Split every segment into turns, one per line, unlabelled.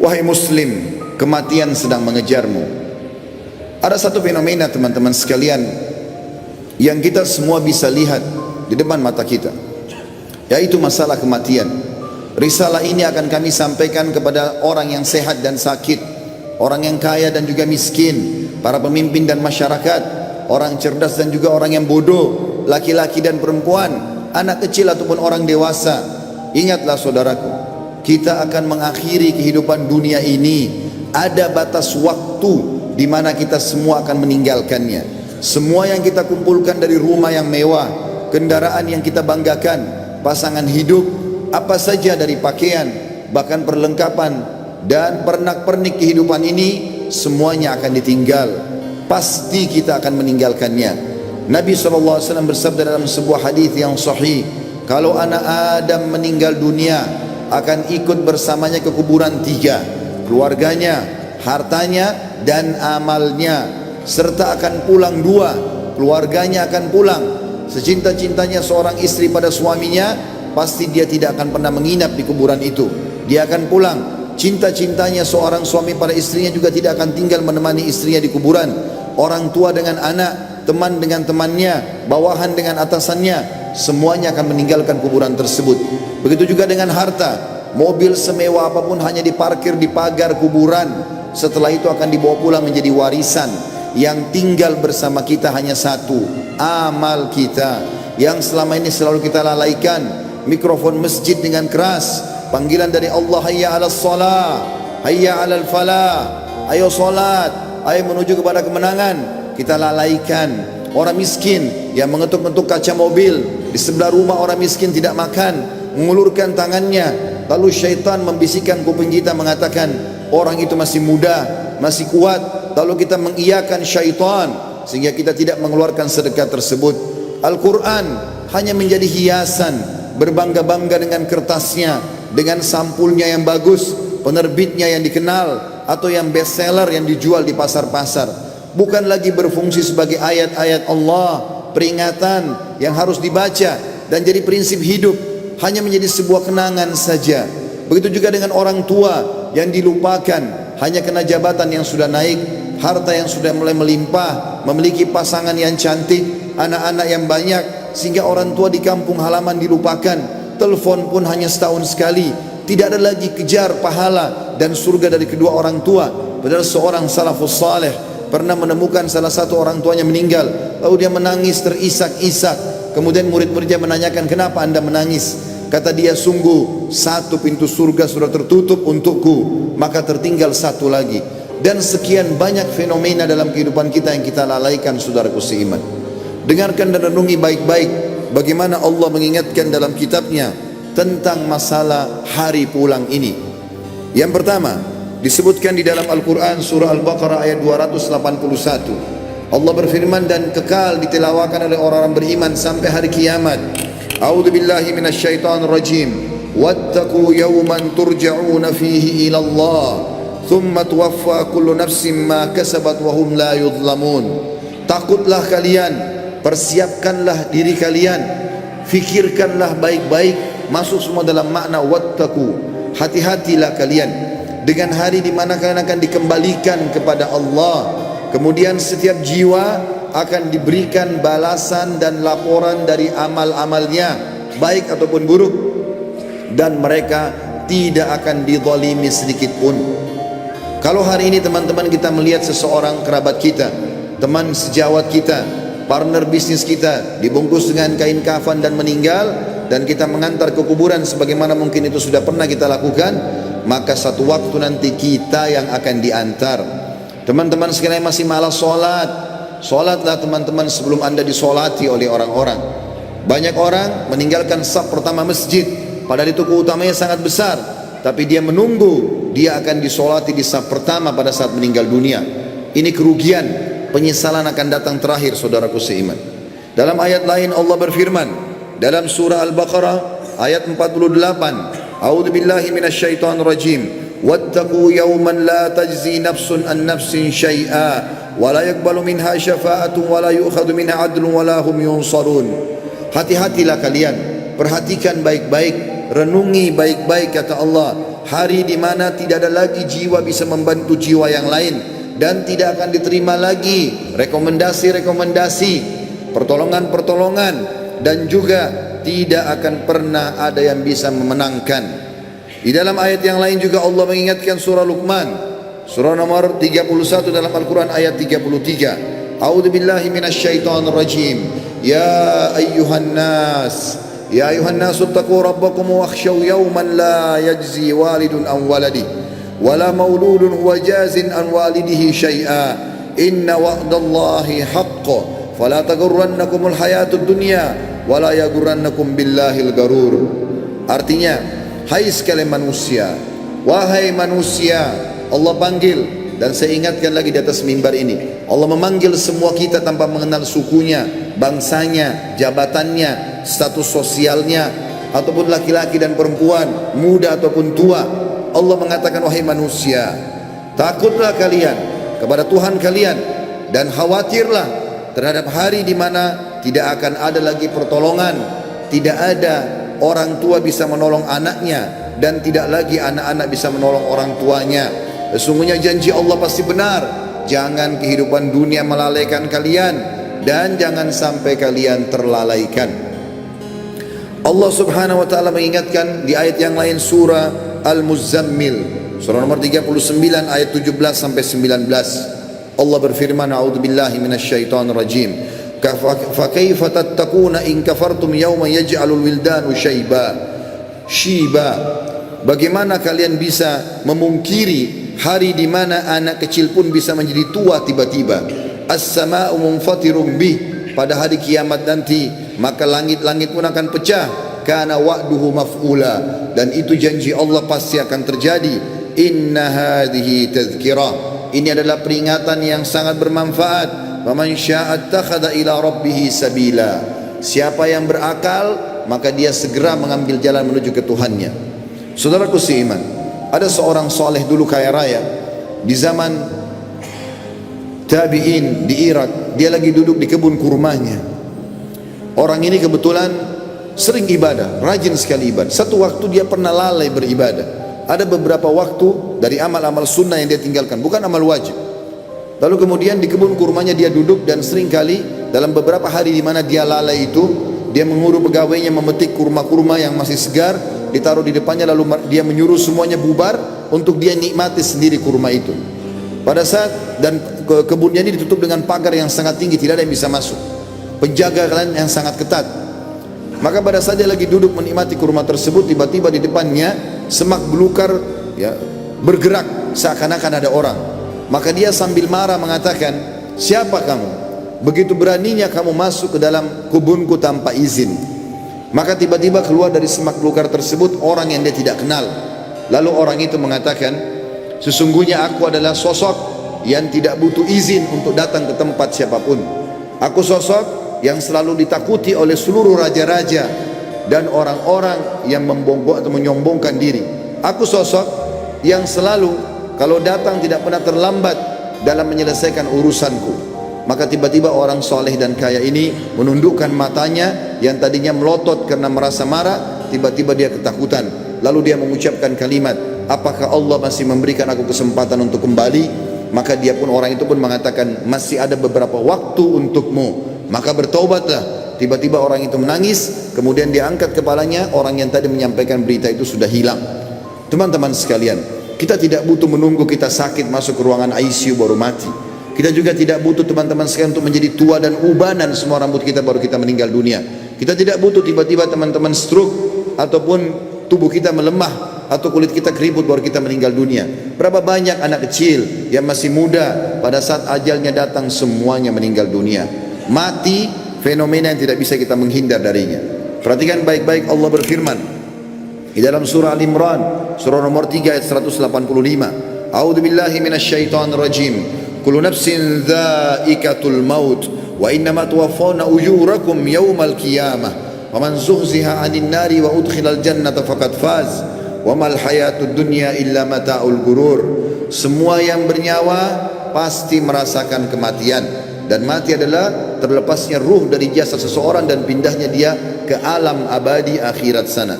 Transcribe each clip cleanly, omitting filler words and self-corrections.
Wahai muslim, kematian sedang mengejarmu. Ada satu fenomena teman-teman sekalian yang kita semua bisa lihat di depan mata kita, yaitu masalah kematian. Risalah ini akan kami sampaikan kepada orang yang sehat dan sakit, orang yang kaya dan juga miskin, para pemimpin dan masyarakat, orang cerdas dan juga orang yang bodoh, laki-laki dan perempuan, anak kecil ataupun orang dewasa. Ingatlah saudaraku, kita akan mengakhiri kehidupan dunia ini. Ada batas waktu di mana kita semua akan meninggalkannya. Semua yang kita kumpulkan dari rumah yang mewah, kendaraan yang kita banggakan, pasangan hidup, apa saja dari pakaian, bahkan perlengkapan dan pernak-pernik kehidupan ini, semuanya akan ditinggal. Pasti kita akan meninggalkannya. Nabi SAW bersabda dalam sebuah hadis yang sahih, kalau anak Adam meninggal dunia, akan ikut bersamanya ke kuburan tiga: keluarganya, hartanya, dan amalnya. Serta akan pulang dua, keluarganya akan pulang. Secinta-cintanya seorang istri pada suaminya, pasti dia tidak akan pernah menginap di kuburan itu. Dia akan pulang. Cinta-cintanya seorang suami pada istrinya juga tidak akan tinggal menemani istrinya di kuburan. Orang tua dengan anak, teman dengan temannya, bawahan dengan atasannya, semuanya akan meninggalkan kuburan tersebut. Begitu juga dengan harta. Mobil semewah apapun hanya diparkir di pagar kuburan. Setelah itu akan dibawa pulang menjadi warisan. Yang tinggal bersama kita hanya satu, amal kita, yang selama ini selalu kita lalaikan. Mikrofon masjid dengan keras, panggilan dari Allah, hayya 'alas shalah, hayya 'alal falah, ayo salat, ayo menuju kepada kemenangan, kita lalaikan. Orang miskin yang mengetuk-ngetuk kaca mobil di sebelah rumah orang miskin tidak makan, mengulurkan tangannya, lalu syaitan membisikkan kuping kita mengatakan orang itu masih muda, masih kuat. Lalu kita mengiyakan syaitan sehingga kita tidak mengeluarkan sedekah tersebut. Al-Quran hanya menjadi hiasan, berbangga-bangga dengan kertasnya, dengan sampulnya yang bagus, penerbitnya yang dikenal, atau yang bestseller yang dijual di pasar-pasar. Bukan lagi berfungsi sebagai ayat-ayat Allah, peringatan yang harus dibaca dan jadi prinsip hidup, hanya menjadi sebuah kenangan saja. Begitu juga dengan orang tua yang dilupakan, hanya kena jabatan yang sudah naik, harta yang sudah mulai melimpah, memiliki pasangan yang cantik, anak-anak yang banyak, sehingga orang tua di kampung halaman dilupakan. Telepon pun hanya setahun sekali. Tidak ada lagi kejar pahala dan surga dari kedua orang tua. Padahal seorang salafus saleh pernah menemukan salah satu orang tuanya meninggal, lalu dia menangis terisak-isak. Kemudian murid-muridnya menanyakan, kenapa anda menangis? Kata dia, sungguh satu pintu surga sudah tertutup untukku, maka tertinggal satu lagi. Dan sekian banyak fenomena dalam kehidupan kita yang kita lalaikan, saudaraku seiman. Dengarkan dan renungi baik-baik bagaimana Allah mengingatkan dalam kitabnya tentang masalah hari pulang ini. Yang pertama disebutkan di dalam Al-Quran surah Al-Baqarah ayat 281. Allah berfirman, dan kekal ditilawakan oleh orang-orang beriman sampai hari kiamat. A'udzu billahi minasyaitonir rajim. Wattaqu yawman turja'una fihi ila Allah, thumma tuwaffa kullu nafsin ma kasabat wa hum la yudhlamun. Takutlah kalian, persiapkanlah diri kalian, fikirkanlah baik-baik, masuk semua dalam makna wattaqu. Hati-hatilah kalian dengan hari di mana kalian akan dikembalikan kepada Allah. Kemudian setiap jiwa akan diberikan balasan dan laporan dari amal-amalnya, baik ataupun buruk, dan mereka tidak akan dizalimi sedikit pun. Kalau hari ini teman-teman kita melihat seseorang kerabat kita, teman sejawat kita, partner bisnis kita dibungkus dengan kain kafan dan meninggal, dan kita mengantar ke kuburan sebagaimana mungkin itu sudah pernah kita lakukan, maka satu waktu nanti kita yang akan diantar. Teman-teman sekalian masih malas sholat, sholatlah teman-teman sebelum anda disolati oleh orang-orang. Banyak orang meninggalkan saf pertama masjid, padahal itu keutamanya sangat besar, tapi dia menunggu dia akan disolati di saf pertama pada saat meninggal dunia. Ini kerugian, penyesalan akan datang terakhir, saudaraku seiman. Dalam ayat lain Allah berfirman dalam surah Al-Baqarah ayat 48, A'udzu billahi minasyaitonir rajim. Wattaqu yawman la tajzi nafsun an nafsin syai'a wa la yaqbalu minha syafa'atun wa la yu'khadhu minha 'adlun wa la hum yunsarun. Hati-hatilah kalian, perhatikan baik-baik, renungi baik-baik kata Allah. hari di mana tidak ada lagi jiwa bisa membantu jiwa yang lain, dan tidak akan diterima lagi rekomendasi-rekomendasi, pertolongan-pertolongan, dan juga tidak akan pernah ada yang bisa memenangkan. Di dalam ayat yang lain juga Allah mengingatkan surah Luqman, surah nomor 31 dalam Al-Quran ayat 33. A'udzu billahi minasyaitonir rajim. Ya ayyuhan nas ittaqu rabbakum wakhshaw yawman la yajzi walidun an waladihi wala mauludun huwa jazin an walidihi syai'a inna wa'dallahi haqqun fala taghurrannakumul hayatud dunya wala yaghurrannakum billahil garur. Artinya, hai sekalian manusia, wahai manusia, Allah panggil. Dan saya ingatkan lagi di atas mimbar ini, Allah memanggil semua kita tanpa mengenal sukunya, bangsanya, jabatannya, status sosialnya, ataupun laki-laki dan perempuan, muda ataupun tua. Allah mengatakan, wahai manusia, takutlah kalian kepada Tuhan kalian, dan khawatirlah terhadap hari di mana tidak akan ada lagi pertolongan, tidak ada orang tua bisa menolong anaknya, dan tidak lagi anak-anak bisa menolong orang tuanya. Sesungguhnya janji Allah pasti benar. Jangan kehidupan dunia melalaikan kalian, dan jangan sampai kalian terlalaikan. Allah subhanahu wa ta'ala mengingatkan di ayat yang lain, surah Al-Muzammil, surah nomor 39 ayat 17 sampai 19. Allah berfirman, a'udzubillahi minasyaitonir rajim. Fa kaifa tattaquna in kafartum yawma yaj'alul wildanu shiba. Bagaimana kalian bisa memungkiri hari di mana anak kecil pun bisa menjadi tua tiba-tiba? As-sama'u munfatirun bih, pada hari kiamat nanti maka langit-langit pun akan pecah. Kana wa'duhu maf'ula, dan itu janji Allah pasti akan terjadi. Inna hadhihi tadhkirah, ini adalah peringatan yang sangat bermanfaat. Faman syaa'a ittakhadha ila rabbih sabila, siapa yang berakal maka dia segera mengambil jalan menuju ke Tuhannya. Saudaraku seiman, ada seorang soleh dulu kaya raya di zaman tabi'in di Irak. Dia lagi duduk di kebun kurmanya. Orang ini kebetulan sering ibadah, rajin sekali ibadah. Satu waktu dia pernah lalai beribadah. Ada beberapa waktu dari amal-amal sunnah yang dia tinggalkan, bukan amal wajib. Lalu kemudian di kebun kurmanya dia duduk, dan seringkali dalam beberapa hari di mana dia lalai itu, dia mengurus pegawainya memetik kurma-kurma yang masih segar, ditaruh di depannya, lalu dia menyuruh semuanya bubar untuk dia nikmati sendiri kurma itu. Pada saat, dan kebunnya ini ditutup dengan pagar yang sangat tinggi, tidak ada yang bisa masuk, penjaga yang sangat ketat. Maka pada saat dia lagi duduk menikmati kurma tersebut, tiba-tiba di depannya semak belukar ya, bergerak seakan-akan ada orang. Maka dia sambil marah mengatakan, siapa kamu? Begitu beraninya kamu masuk ke dalam kebunku tanpa izin. Maka tiba-tiba keluar dari semak belukar tersebut orang yang dia tidak kenal. Lalu orang itu mengatakan, sesungguhnya aku adalah sosok yang tidak butuh izin untuk datang ke tempat siapapun. Aku sosok yang selalu ditakuti oleh seluruh raja-raja dan orang-orang yang membongkok atau menyombongkan diri. Aku sosok yang selalu kalau datang tidak pernah terlambat dalam menyelesaikan urusanku. Maka tiba-tiba orang soleh dan kaya ini menundukkan matanya yang tadinya melotot karena merasa marah, tiba-tiba dia ketakutan. Lalu dia mengucapkan kalimat, apakah Allah masih memberikan aku kesempatan untuk kembali? Maka dia pun, orang itu pun mengatakan, masih ada beberapa waktu untukmu, maka bertaubatlah. Tiba-tiba orang itu menangis, kemudian dia angkat kepalanya, orang yang tadi menyampaikan berita itu sudah hilang. Teman-teman sekalian, kita tidak butuh menunggu kita sakit masuk ke ruangan ICU baru mati. Kita juga tidak butuh teman-teman sekalian untuk menjadi tua dan ubanan semua rambut kita baru kita meninggal dunia. Kita tidak butuh tiba-tiba teman-teman stroke ataupun tubuh kita melemah atau kulit kita keriput baru kita meninggal dunia. Berapa banyak anak kecil yang masih muda pada saat ajalnya datang semuanya meninggal dunia. Mati fenomena yang tidak bisa kita menghindar darinya. Perhatikan baik-baik, Allah berfirman di dalam surah Al-Imran, surah nomor 3 ayat 185. A'udzubillahi minasyaitonir rajim. Kullu nafsin dha'iqatul maut wa innama tuwaffawna ujurakum yawmal qiyamah wa man zuhziha 'anil nari wa udkhilal jannata faqad faz wa mal hayatud dunya illa mata'ul gurur. Semua yang bernyawa pasti merasakan kematian, dan mati adalah terlepasnya ruh dari jasad seseorang dan pindahnya dia ke alam abadi akhirat sana.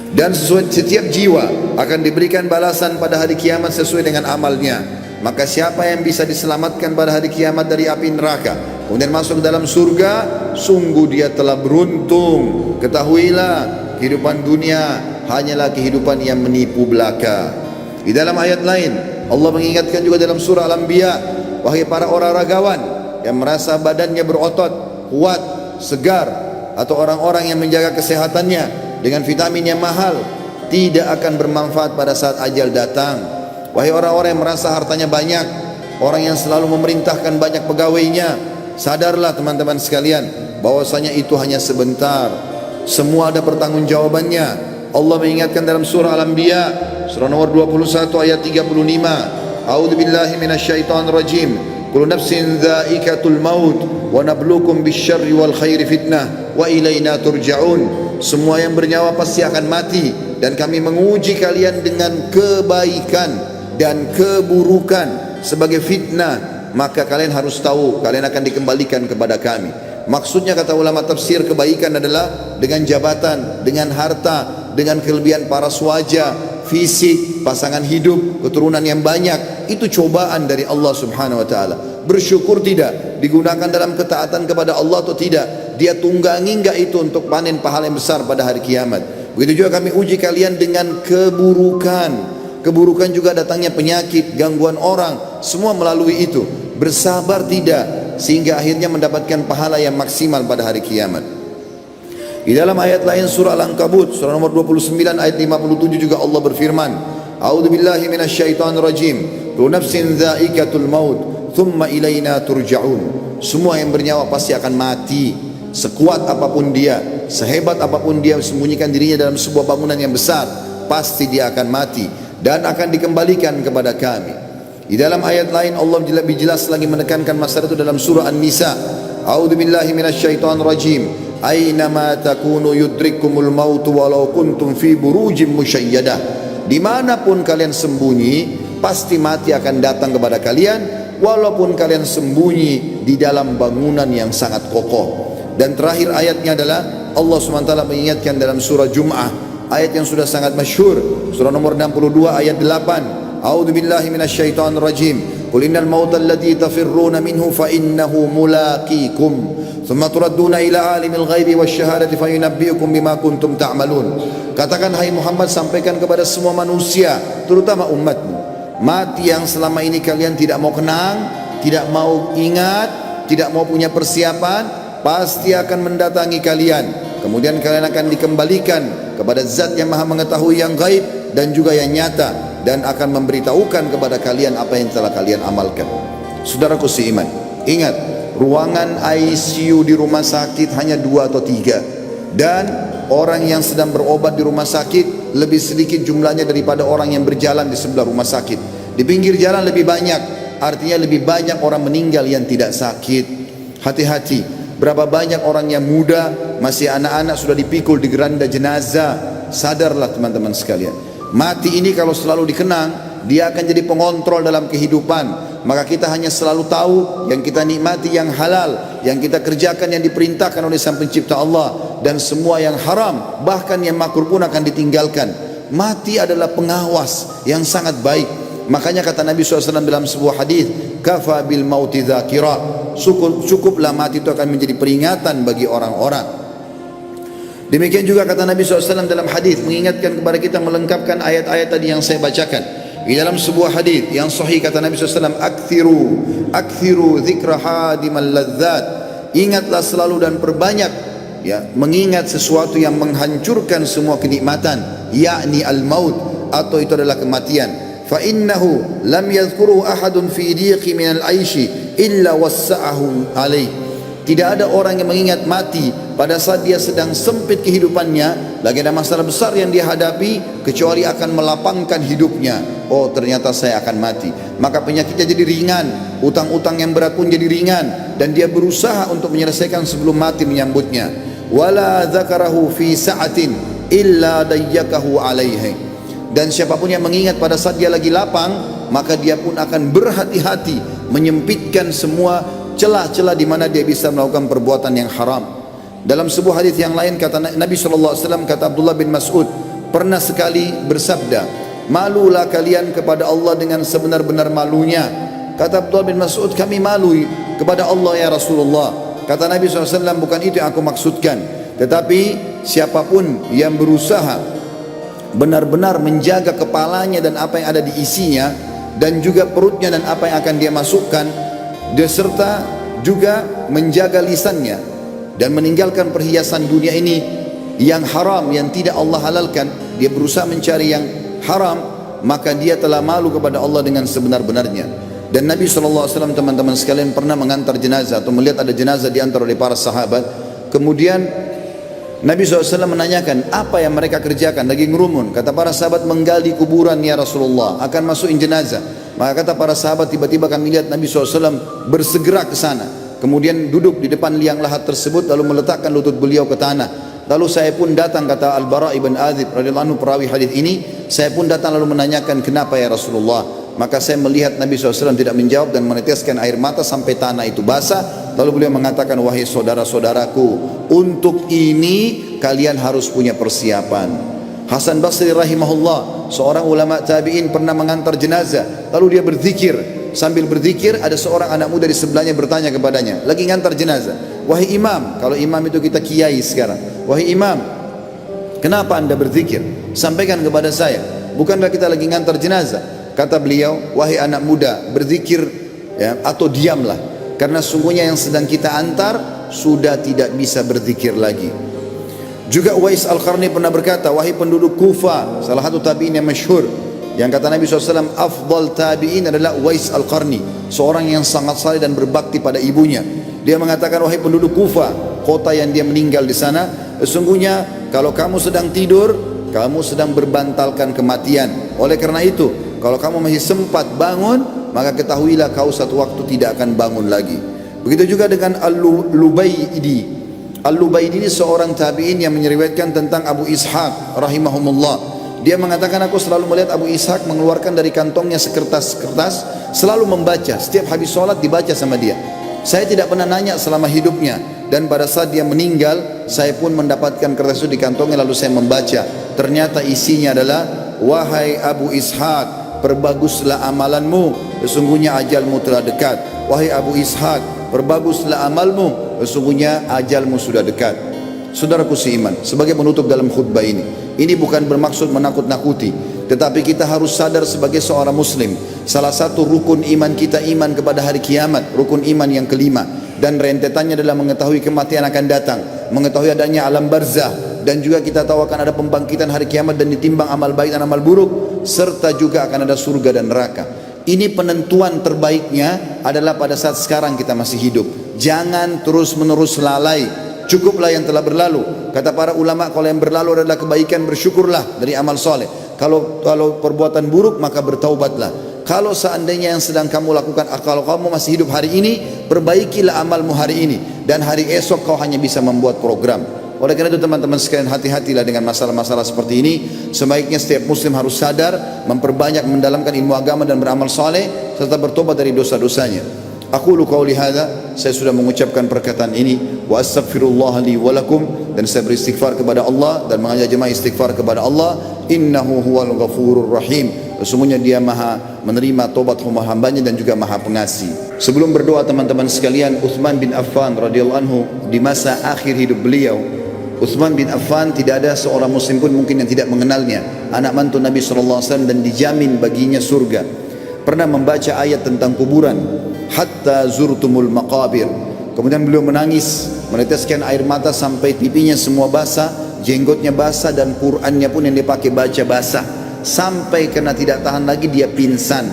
Dan setiap jiwa akan diberikan balasan pada hari kiamat sesuai dengan amalnya. Maka siapa yang bisa diselamatkan pada hari kiamat dari api neraka, kemudian masuk dalam surga, sungguh dia telah beruntung. Ketahuilah, kehidupan dunia hanyalah kehidupan yang menipu belaka. Di dalam ayat lain Allah mengingatkan juga dalam surah Al-Anbiya, wahai para orang ragawan yang merasa badannya berotot, kuat, segar, atau orang-orang yang menjaga kesehatannya dengan vitamin yang mahal, tidak akan bermanfaat pada saat ajal datang. Wahai orang-orang yang merasa hartanya banyak, orang yang selalu memerintahkan banyak pegawainya, sadarlah teman-teman sekalian bahwasanya itu hanya sebentar. Semua ada pertanggungjawabannya. Allah mengingatkan dalam surah Al-Anbiya, surah nomor 21 ayat 35, A'udzubillahi minasyaitonir rajim. Kullu nafsin dha'iqatul maut wa nabluukum bisyarri wal khairi fitnah wa ilaina turja'un. Semua yang bernyawa pasti akan mati, dan kami menguji kalian dengan kebaikan dan keburukan sebagai fitnah. Maka kalian harus tahu kalian akan dikembalikan kepada kami. Maksudnya kata ulama tafsir, kebaikan adalah dengan jabatan, dengan harta, dengan kelebihan paras wajah, fisik, pasangan hidup, keturunan yang banyak. Itu cobaan dari Allah subhanahu wa ta'ala. Bersyukur tidak? Digunakan dalam ketaatan kepada Allah atau tidak? Dia tunggangi enggak itu untuk panen pahala yang besar pada hari kiamat? Begitu juga kami uji kalian dengan keburukan. Keburukan juga datangnya penyakit, gangguan orang, semua melalui itu. Bersabar tidak? Sehingga akhirnya mendapatkan pahala yang maksimal pada hari kiamat. Di dalam ayat lain surah Al-Ankabut surah nomor 29 ayat 57 juga Allah berfirman, A'udzubillahi minasyaitonir rajim. Kullu nafsin dha'iqatul maut thumma ilaina turja'un. Semua yang bernyawa pasti akan mati. Sekuat apapun dia, sehebat apapun dia sembunyikan dirinya dalam sebuah bangunan yang besar, pasti dia akan mati dan akan dikembalikan kepada kami. Di dalam ayat lain Allah lebih jelas lagi menekankan masalah itu dalam surah An-Nisa. A'udzubillahi minasyaitonir rajim. Aynama takunu yudrikumul maut walau kuntum fi burujim musyayyadah. Dimanapun kalian sembunyi, pasti mati akan datang kepada kalian, walaupun kalian sembunyi di dalam bangunan yang sangat kokoh. Dan terakhir ayatnya adalah Allah SWT mengingatkan dalam surah Jum'ah, ayat yang sudah sangat masyhur, surah nomor 62 ayat 8. A'udzubillahi minasyaitonir rajim. Qul innal mauta alladzi tafirruna minhu fa innahu mulaqikum thumma turadduna ila alimil ghaibi wasyahadati fayunabbiukum bima kuntum ta'malun. Katakan hai Muhammad, sampaikan kepada semua manusia, terutama umatmu, mati yang selama ini kalian tidak mau kenang, tidak mau ingat, tidak mau punya persiapan, pasti akan mendatangi kalian. Kemudian kalian akan dikembalikan kepada zat yang maha mengetahui yang gaib dan juga yang nyata, dan akan memberitahukan kepada kalian apa yang telah kalian amalkan. Saudaraku seiman, ingat, ruangan ICU di rumah sakit hanya 2 atau 3, dan orang yang sedang berobat di rumah sakit lebih sedikit jumlahnya daripada orang yang berjalan di sebelah rumah sakit. Di pinggir jalan lebih banyak, artinya lebih banyak orang meninggal yang tidak sakit. Hati-hati. Berapa banyak orang yang muda, masih anak-anak sudah dipikul di geranda jenazah. Sadarlah teman-teman sekalian, mati ini kalau selalu dikenang, dia akan jadi pengontrol dalam kehidupan. Maka kita hanya selalu tahu yang kita nikmati yang halal, yang kita kerjakan yang diperintahkan oleh Sang Pencipta Allah, dan semua yang haram, bahkan yang makruh pun akan ditinggalkan. Mati adalah pengawas yang sangat baik. Makanya kata Nabi SAW dalam sebuah hadis, kafa bil mauti dzakira. Cukuplah mati itu akan menjadi peringatan bagi orang-orang. Demikian juga kata Nabi SAW dalam hadis, mengingatkan kepada kita, melengkapkan ayat-ayat tadi yang saya bacakan. Di dalam sebuah hadis yang sahih kata Nabi SAW, akthiru dzikra hadimal ladzat. Ingatlah selalu dan perbanyak mengingat sesuatu yang menghancurkan semua kenikmatan, yakni al-maut, atau itu adalah kematian. Fa innahu lam yadhkuruhu ahadun fi diqi min al-aishi illa wassa'ahu alaih. Tidak ada orang yang mengingat mati pada saat dia sedang sempit kehidupannya, lagi ada masalah besar yang dia hadapi, kecuali akan melapangkan hidupnya. Oh, ternyata saya akan mati. Maka penyakitnya jadi ringan, utang-utang yang berat pun jadi ringan, dan dia berusaha untuk menyelesaikan sebelum mati menyambutnya. Wala dzakarahu fi sa'atin illa dayyakahu alaihi. Dan siapapun yang mengingat pada saat dia lagi lapang, maka dia pun akan berhati-hati menyempitkan semua celah-celah di mana dia bisa melakukan perbuatan yang haram. Dalam sebuah hadis yang lain kata Nabi SAW, kata Abdullah bin Mas'ud, pernah sekali bersabda, malulah kalian kepada Allah dengan sebenar-benar malunya. Kata Abdullah bin Mas'ud, kami malu kepada Allah ya Rasulullah. Kata Nabi SAW, bukan itu yang aku maksudkan, tetapi siapapun yang berusaha benar-benar menjaga kepalanya dan apa yang ada di isinya, dan juga perutnya dan apa yang akan dia masukkan, beserta juga menjaga lisannya dan meninggalkan perhiasan dunia ini yang haram, yang tidak Allah halalkan, dia berusaha mencari yang haram, maka dia telah malu kepada Allah dengan sebenar-benarnya. Dan Nabi SAW, teman-teman sekalian, pernah mengantar jenazah atau melihat ada jenazah diantar oleh para sahabat. Kemudian Nabi SAW menanyakan, apa yang mereka kerjakan? Lagi ngerumun. Kata para sahabat, menggali kuburan ya Rasulullah, akan masukin jenazah. Maka kata para sahabat, tiba-tiba kami lihat Nabi SAW bersegera ke sana, kemudian duduk di depan liang lahat tersebut, lalu meletakkan lutut beliau ke tanah. Lalu saya pun datang, kata Al-Bara' ibn Azib radhiyallahu anhu, perawi hadis ini, saya pun datang lalu menanyakan, kenapa ya Rasulullah? Maka saya melihat Nabi SAW tidak menjawab dan meneteskan air mata sampai tanah itu basah. Lalu beliau mengatakan, wahai saudara-saudaraku, untuk ini kalian harus punya persiapan. Hasan Basri rahimahullah, seorang ulama tabi'in, pernah mengantar jenazah. Lalu dia berzikir. Sambil berzikir, ada seorang anak muda di sebelahnya bertanya kepadanya, lagi ngantar jenazah, wahai imam, kalau imam itu kita kiai sekarang, wahai imam, kenapa anda berzikir? Sampaikan kepada saya, bukankah kita lagi ngantar jenazah? Kata beliau, wahai anak muda, berzikir ya, atau diamlah, karena sungguhnya yang sedang kita antar sudah tidak bisa berzikir lagi. Juga Uwais Al-Qarni pernah berkata, wahai penduduk Kufa, salah satu tabi'in yang masyhur, yang kata Nabi SAW, afdal tabi'in adalah Uwais Al-Qarni, seorang yang sangat saleh dan berbakti pada ibunya. Dia mengatakan, wahai penduduk Kufa, kota yang dia meninggal di sana, sesungguhnya kalau kamu sedang tidur, kamu sedang berbantalkan kematian. Oleh karena itu, kalau kamu masih sempat bangun, maka ketahuilah kau satu waktu tidak akan bangun lagi. Begitu juga dengan Al-Lubaydi. Al-Lubaydi ini seorang tabi'in yang menyeriwayatkan tentang Abu Ishaq rahimahumullah. Dia mengatakan, aku selalu melihat Abu Ishaq mengeluarkan dari kantongnya sekertas-kertas, selalu membaca. Setiap habis sholat dibaca sama dia. Saya tidak pernah nanya selama hidupnya, dan pada saat dia meninggal, saya pun mendapatkan kertas itu di kantongnya, lalu saya membaca. Ternyata isinya adalah, wahai Abu Ishaq, perbaguslah amalanmu, sesungguhnya ajalmu telah dekat. Wahai Abu Ishaq, perbaguslah amalmu, sesungguhnya ajalmu sudah dekat. Saudaraku seiman, sebagai penutup dalam khutbah ini bukan bermaksud menakut-nakuti, tetapi kita harus sadar sebagai seorang muslim, salah satu rukun iman kita iman kepada hari kiamat, rukun iman yang kelima, dan rentetannya adalah mengetahui kematian akan datang, mengetahui adanya alam barzah, dan juga kita tahu akan ada pembangkitan hari kiamat dan ditimbang amal baik dan amal buruk, serta juga akan ada surga dan neraka. Ini penentuan terbaiknya adalah pada saat sekarang kita masih hidup. Jangan terus-menerus lalai. Cukuplah yang telah berlalu. Kata para ulama, kalau yang berlalu adalah kebaikan, bersyukurlah dari amal soleh. Kalau perbuatan buruk, maka bertaubatlah. Kalau seandainya yang sedang kamu lakukan, kalau kamu masih hidup hari ini, perbaikilah amalmu hari ini, dan hari esok kau hanya bisa membuat program. Oleh karena itu teman-teman sekalian, hati-hatilah dengan masalah-masalah seperti ini. Sebaiknya setiap muslim harus sadar, memperbanyak mendalamkan ilmu agama dan beramal saleh, serta bertobat dari dosa-dosanya. Aqulu qauli hadza, saya sudah mengucapkan perkataan ini, wa astaghfirullah li wa lakum, dan saya beristighfar kepada Allah dan mengajak jemaah istighfar kepada Allah. Innahu huwal ghafurur rahim, sesungguhnya dia maha menerima tobat hamba-hambanya dan juga maha pengasih. Sebelum berdoa teman-teman sekalian, Utsman bin Affan radhiyallahu anhu, di masa akhir hidup beliau, Utsman bin Affan tidak ada seorang muslim pun mungkin yang tidak mengenalnya, anak mantu Nabi SAW, dan dijamin baginya surga. Pernah membaca ayat tentang kuburan, hatta zurtumul maqabir. Kemudian beliau menangis, meneteskan air mata sampai pipinya semua basah, jenggotnya basah, dan Qur'annya pun yang dipakai baca basah, sampai karena tidak tahan lagi dia pingsan.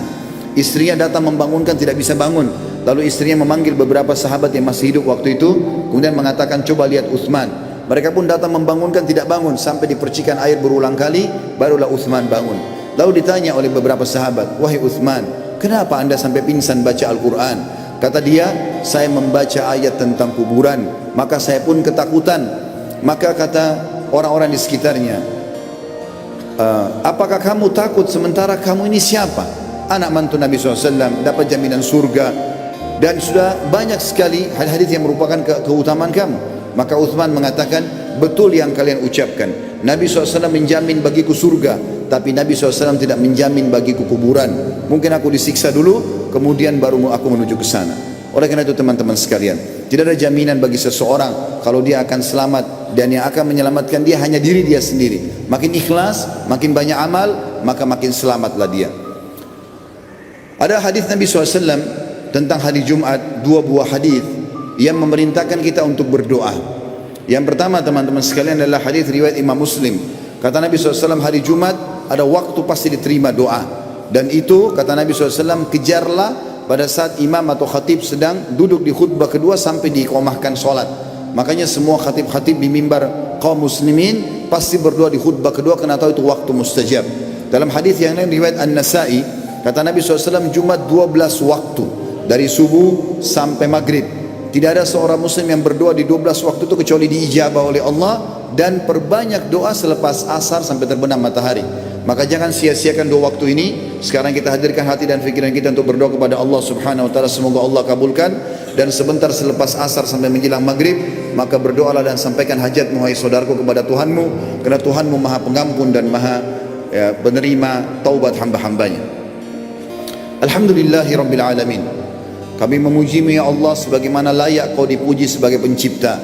Istrinya datang membangunkan, tidak bisa bangun. Lalu istrinya memanggil beberapa sahabat yang masih hidup waktu itu, kemudian mengatakan, coba lihat Utsman. Mereka pun datang membangunkan, tidak bangun, sampai dipercikan air berulang kali, barulah Utsman bangun. Lalu ditanya oleh beberapa sahabat, wahai Utsman, kenapa anda sampai pingsan baca Al-Quran? Kata dia, saya membaca ayat tentang kuburan, maka saya pun ketakutan. Maka kata orang-orang di sekitarnya, apakah kamu takut sementara kamu ini siapa? Anak mantu Nabi SAW, dapat jaminan surga, dan sudah banyak sekali hadis-hadis yang merupakan keutamaan kamu. Maka Utsman mengatakan, betul yang kalian ucapkan. Nabi SAW menjamin bagiku surga, tapi Nabi SAW tidak menjamin bagiku kuburan. Mungkin aku disiksa dulu, kemudian baru aku menuju ke sana. Oleh karena itu teman-teman sekalian, tidak ada jaminan bagi seseorang kalau dia akan selamat, dan yang akan menyelamatkan dia hanya diri dia sendiri. Makin ikhlas, makin banyak amal, maka makin selamatlah dia. Ada hadis Nabi SAW tentang hari Jumat, dua buah hadis yang memerintahkan kita untuk berdoa. Yang pertama teman-teman sekalian adalah hadis riwayat Imam Muslim. Kata Nabi SAW, hari Jumat ada waktu pasti diterima doa, dan itu kata Nabi SAW, kejarlah pada saat imam atau khatib sedang duduk di khutbah kedua sampai diiqamahkan solat. Makanya semua khatib-khatib di mimbar kaum muslimin pasti berdoa di khutbah kedua, karena tahu itu waktu mustajab. Dalam hadis yang lain riwayat An-Nasa'i, kata Nabi SAW, Jumat 12 waktu dari subuh sampai maghrib. Tidak ada seorang muslim yang berdoa di 12 waktu itu kecuali diijabah oleh Allah, dan perbanyak doa selepas asar sampai terbenam matahari. Maka jangan sia-siakan dua waktu ini. Sekarang kita hadirkan hati dan pikiran kita untuk berdoa kepada Allah Subhanahu wa taala, semoga Allah kabulkan. Dan sebentar selepas asar sampai menjelang maghrib, maka berdoalah dan sampaikan hajatmu wahai saudaraku kepada Tuhanmu, karena Tuhanmu Maha Pengampun dan Maha penerima taubat hamba-hambanya. Alhamdulillahi Rabbil Alamin. Kami memujimu ya Allah sebagaimana layak kau dipuji sebagai pencipta.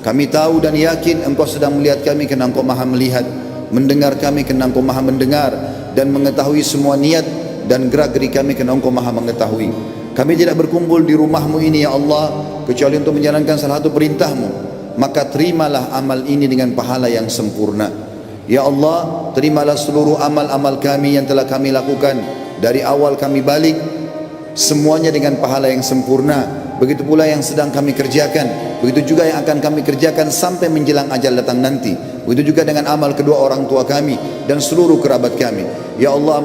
Kami tahu dan yakin engkau sedang melihat kami, karena engkau maha melihat. Mendengar kami, karena engkau maha mendengar. Dan mengetahui semua niat dan gerak-gerik kami, karena engkau maha mengetahui. Kami tidak berkumpul di rumahmu ini ya Allah kecuali untuk menjalankan salah satu perintahmu. Maka terimalah amal ini dengan pahala yang sempurna. Ya Allah, terimalah seluruh amal-amal kami yang telah kami lakukan dari awal kami balik, semuanya dengan pahala yang sempurna. Begitu pula yang sedang kami kerjakan, begitu juga yang akan kami kerjakan sampai menjelang ajal datang nanti. Begitu juga dengan amal kedua orang tua kami dan seluruh kerabat kami. Ya Allah,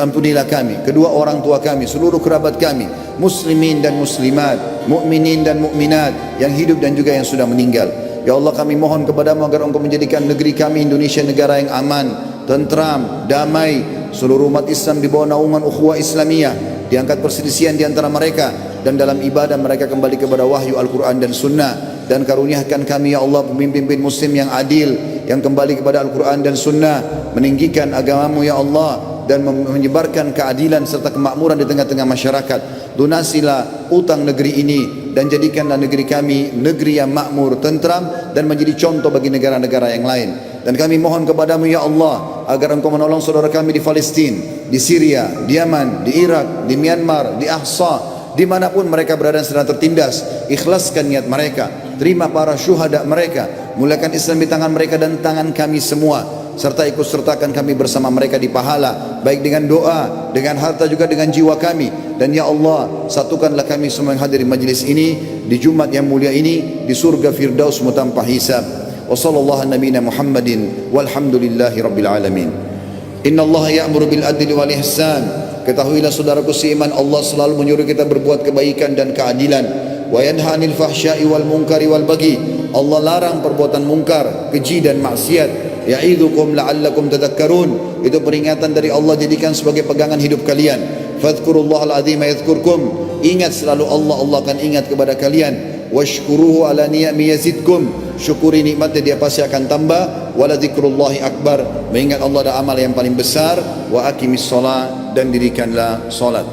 ampunilah kami, kedua orang tua kami, seluruh kerabat kami, muslimin dan muslimat, mukminin dan mukminat, yang hidup dan juga yang sudah meninggal. Ya Allah, kami mohon kepadamu agar engkau menjadikan negeri kami Indonesia negara yang aman, tentram, damai. Seluruh umat Islam di bawah naungan ukhuwah Islamiyah, diangkat perselisihan di antara mereka, dan dalam ibadah mereka kembali kepada wahyu Al-Quran dan Sunnah. Dan karuniakan kami ya Allah pemimpin muslim yang adil, yang kembali kepada Al-Quran dan Sunnah, meninggikan agamamu ya Allah, dan menyebarkan keadilan serta kemakmuran di tengah-tengah masyarakat. Lunasilah utang negeri ini, dan jadikanlah negeri kami negeri yang makmur, tentram, dan menjadi contoh bagi negara-negara yang lain. Dan kami mohon kepadamu ya Allah agar engkau menolong saudara kami di Palestina, di Syria, di Yaman, di Irak, di Myanmar, di Ahsa, dimanapun mereka berada sedang tertindas. Ikhlaskan niat mereka, terima para syuhada mereka, muliakan Islam di tangan mereka dan tangan kami semua, serta ikut sertakan kami bersama mereka di pahala, baik dengan doa, dengan harta, juga dengan jiwa kami. Dan ya Allah, satukanlah kami semua yang hadir di majlis ini di Jumat yang mulia ini di surga Firdaus tanpa hisab. Wa sallallahu nabiyana Muhammadin walhamdulillahi rabbil alamin. Innallaha ya'muru bil adli wal ihsan. Ketahuilah saudaraku seiman, Allah selalu menyuruh kita berbuat kebaikan dan keadilan. Wa yanha 'anil fahsya'i wal munkari wal baghi. Allah larang perbuatan mungkar, keji dan maksiat. Ya'idzukum la'allakum tadhakkarun. Itu peringatan dari Allah, jadikan sebagai pegangan hidup kalian. Fadhkurullahal azim yadhkurkum. Ingat selalu Allah, Allah akan ingat kepada kalian. Washkuruhu ala ni'ami yazidkum. Syukuri nikmatnya, dia pasti akan tambah. Wala dzikrullahi akbar. Mengingat Allah ada amal yang paling besar. Wa aqimis shalah, dan dirikanlah salat.